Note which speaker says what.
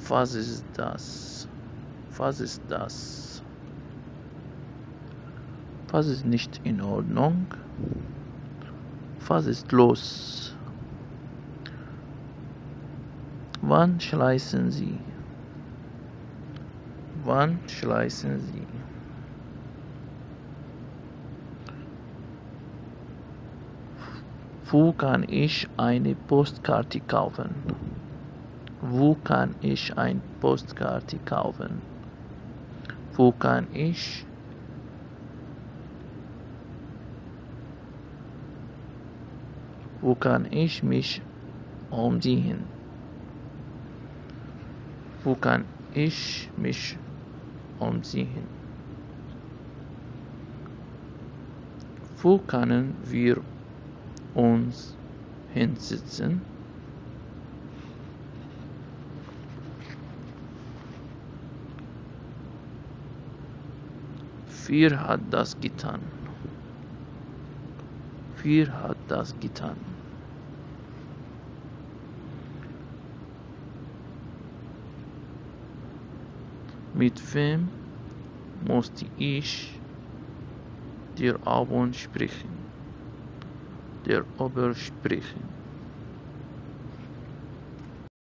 Speaker 1: Was ist das? Was ist das? Was ist nicht in Ordnung? Was ist los? Wann schließen Sie? Wann schließen Sie? Wo kann ich eine Postkarte kaufen? Wo kann ich eine Postkarte kaufen? Wo kann ich mich umziehen? Wo kann ich mich umziehen? Wo können wir uns hinsetzen? Wer hat das getan? Wer hat das getan? Mit wem musste ich der Abend sprechen? Der Ober sprechen.